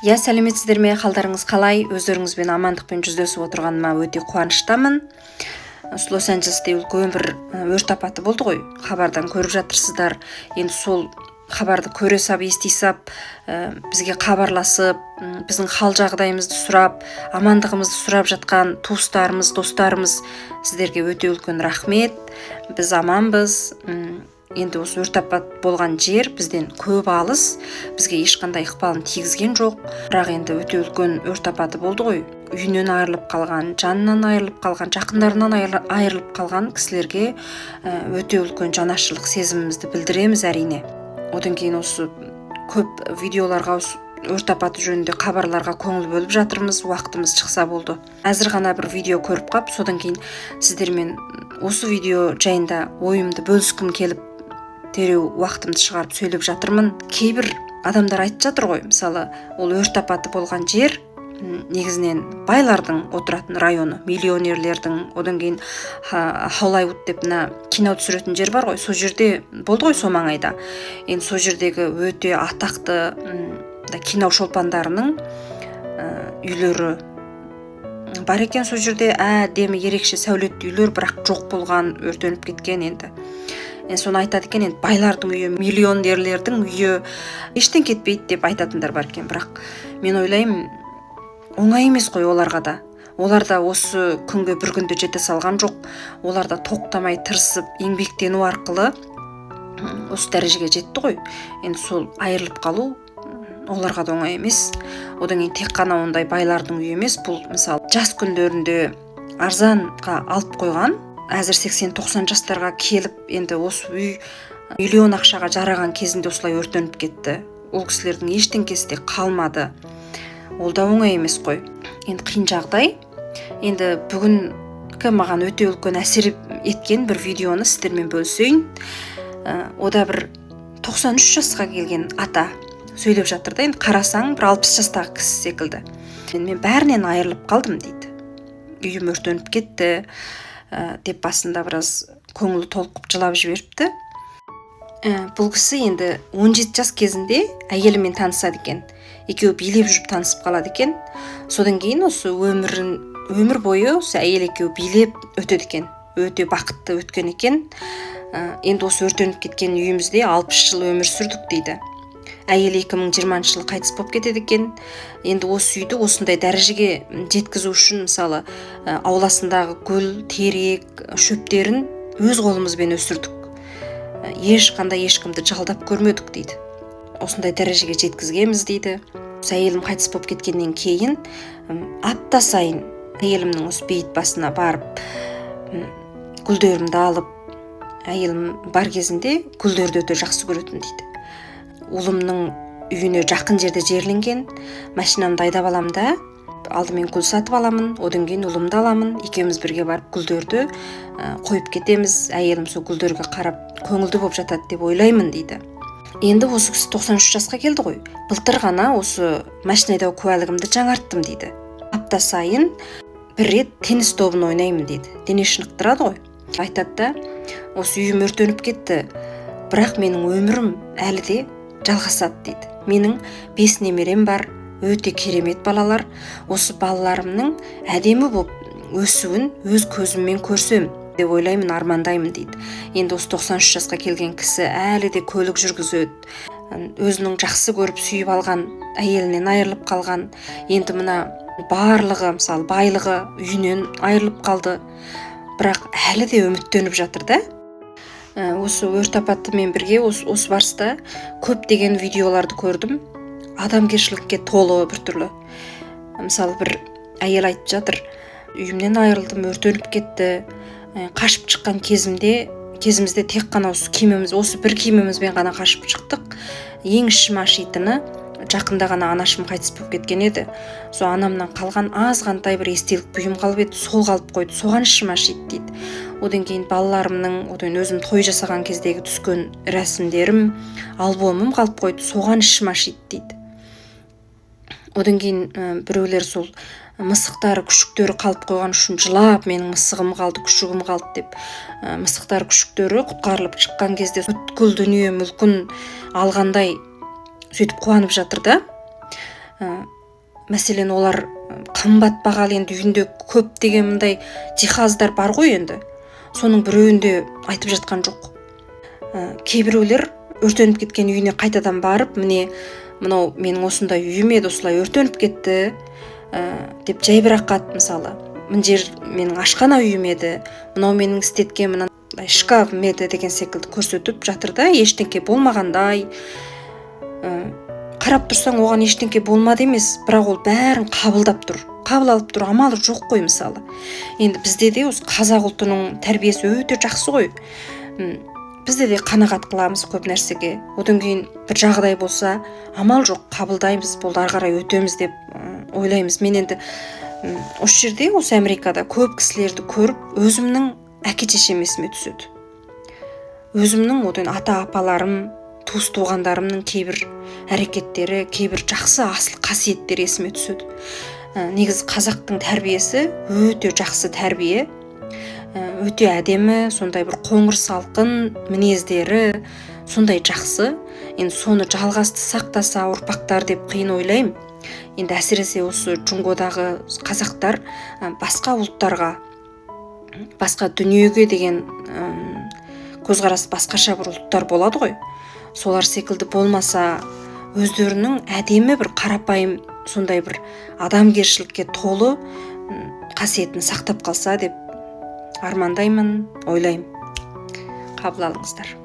Сәлеметсіздер ме, қалдарыңыз қалай? Өздеріңізбен амандықпен жүздесіп отырғаныма өте қуаныштамын. Лос-Анджелесте үлкен бір өрт апаты болды ғой. Хабардан көріп жатырсыздар. Енді сол хабарды көре сап, ести сап, бізге хабарласып, біздің хал жағдайымызды сұрап, амандығымызды сұрап жатқан туыстарымыз, достарымыз, сіздерге өте үлкен рахмет. Біз аманбыз. Енді осы өрт апат болған жер бізден көп алыс, бізге ешқандай ықпалын тигізген жоқ. Бірақ енді өте үлкен өрт апаты болды ғой. Үйінен айырылып қалған, жанынан айырылып қалған, жақындарынан айырылып қалған кісілерге өте үлкен жанашырлық сезімімізді білдіреміз әрине. Одан кейін осы көп видеоларға, өрт апаты жөнінде хабарларға көңіл бөліп жатырмыз, уақытымыз шықса болды. Әзір ғана бір видео көріп қап, содан кейін сіздермен осы видео жайында ойымды бөліскім келіп, дереу уақытымды шығарып сөйлеп жатырмын. Кейбір адамдар айтып жатыр ғой, мысалы, ол өрт апаты болған жер негізінен байлардың отыратын районы, миллионерлердің, одан кейін Холливуд деп кино түсіретін жер бар ғой, сол жерде болды ғой, сол маңайда. Енді сол жердегі өте атақты кино шолпандарының үйлері бар екен сол жерде, әдемі ерекше сәулетті үйлер, бірақ жоқ болған, өртеніп кеткен енді. Соны айтады екен, енді байлардың үйі, миллионерлердің үйі ештен кетпейді деп айтатындар бар екен. Бірақ мен ойлаймын, оңай емес қой оларға да. Олар да осы күнге бір күнде жете салған жоқ. Олар да тоқтамай тырысып, еңбектену арқылы осы дәрежеге жетті ғой. Енді сол айырылып қалу оларға да оңай емес. Одан кейін тек қана ондай байлардың үйі емес, бұл мысалы жас күндерінде арзанға алып қойған, әзір 80-90 жастарға келіп, енді осы үй миллион ақшаға жараған кезінде осылай өртеніп кетті. Ол кісілердің ештеңкесі де қалмады. Ол да оңай емес қой. Енді қиын жағдай. Енді бүгінгі маған өте үлкен әсер еткен бір видеоны сіздермен бөлісейін. Ода бір 93 жасқа келген ата сөйлеп жатыр да, енді қарасаң бір 60 жастағы кісі секілді. Мен бәрінен айырылып қалдым дейді. Үйім өртеніп кетті деп басында біраз көңілі толқып жылап жіберіпті. Бұл кісі енді 17 жас кезінде әйелімен танысады екен. Екеуі билеп жүріп танысып қалады екен. Содан кейін осы өмір бойы осы әйел екеуі билеп өтеді екен. Өте бақытты өткен екен. Енді осы өртеніп кеткен үйімізде 60 жыл өмір сүрдік дейді. Әйел 2020 жылы қайтыс болып кетеді екен. Енді осы үйді осындай дәрежеге жеткізу үшін, мысалы, ауласындағы гүл, терек, шөптерін өз қолымызбен өсірдік. Ешқандай ешкімді жалдап көрмедік дейді. Осындай дәрежеге жеткізгенбіз дейді. Әйелім қайтыс болып кеткеннен кейін апта сайын әйелімнің осы бейіт басына барып, гүлдерімді алып, әйелім бар кезінде гүлдерді өте жақсы көретін дейді. Ұлымның үйіне жақын жерде жерленген, машинамды айдап аламын да, алдымен гүл сатып аламын, одан кейін ұлымды аламын, екеуміз бірге барып гүлдерді қойып кетеміз. Әйелім сол гүлдерге қарап көңілді болып жатады деп ойлаймын дейді. Енді осы кісі 93 жасқа келді ғой. Былтыр ғана осы машина айдау куәлігімді жаңарттым дейді. Апта сайын бір рет теннис добын ойнаймын дейді. Дене шынықтырады ғой. Айтады да, осы үйім өртеніп кетті, бірақ менің өмірім әлі де жалғасады дейді. Менің 5 немерем бар, өте керемет балалар. Осы балаларымның әдемі болып өсуін өз көзіммен көрсем деп ойлаймын, армандаймын дейді. Енді осы 93 жасқа келген кісі әлі де көлік жүргізеді. Өзінің жақсы көріп сүйіп алған әйелінен айырылып қалған. Енді мына барлығы, мысалы, байлығы үйінен айырылып қалды. Бірақ әлі де үміттеніп жатыр да. Осы өрт апатымен бірге осы барыста көптеген видеоларды көрдім. Адамгершілікке толы бір түрлі. Мысалы, бір әйел айтып жатыр, үйімнен айырылдым, өртеніп кетті. Қашып шыққан кезімізде тек қана осы киіміміз, осы бір киімімізбен ғана қашып шықтық. Ең ішім ашитыны, жақында ғана анашым қайтыс болып кеткен еді. Сол анамнан қалған азғантай бір естелік бұйым қалып еді, сол қалып қойды, соған ішім ашиды дейді. Одан кейін балаларымның, одан өзім той жасаған кездегі түскен рәсімдерім, альбомым қалып қойды, соған ішім ашиды дейді. Одан кейін біреулер сол мысықтары, күшіктері қалып қойған үшін жылап, менің мысығым қалды, күшігім қалды деп, мысықтары, күшіктері құтқарылып шыққан кезде бүткіл дүние мүлкін алғандай сөйтіп қуанып жатыр да. мәселен олар қымбат бағалы, енді үйінде көптеген мындай жиһаздар бар ғой, енді соның біреуінде айтып жатқан жоқ. Кейбіреулер өртеніп кеткен үйіне қайтадан барып, міне мынау менің осындай үйім еді, осылай өртеніп кетті деп жайбарақат, мысалы мына жер менің ашқана үйім еді, мынау менің істеткен мынандай шкафым еді деген секілді көрсетіп жатыр да, ештеңке болмағандай. Қарап тұрсаң оған ештеңке болмады емес, бірақ ол бәрін қабыл алып тұр, амалы жоқ қой. Мысалы енді бізде де осы қазақ ұлтының тәрбиесі өте жақсы ғой. Бізде де қанағат қыламыз көп нәрсеге. Одан кейін бір жағдай болса, амал жоқ, қабылдаймыз, болды, ары қарай өтеміз деп ойлаймыз. Мен енді осы жерде, осы Америкада көп кісілерді көріп, өзімнің әке-шешем есіме түседі. Өзімнің одан ата-апаларым, туыс-туғандарымның кейбір әрекеттері, кейбір жақсы асыл қасиеттері есіме түседі. Негізі қазақтың тәрбиесі өте жақсы тәрбие, өте әдемі, сондай бір қоңыр салқын мінездері, сондай жақсы. Енді соны жалғасты сақтаса ұрпақтар деп қиын ойлаймын. Енді әсіресе осы Джунгодағы қазақтар басқа ұлттарға, басқа дүниеге деген көзқарас басқаша бір ұлттар болады ғой. Солар секілді болмаса, өздерінің әдемі бір қарапайым, сондай бір адамгершілікке толы қасиетін сақтап қалса деп армандаймын, ойлаймын. Қабыл алыңыздар.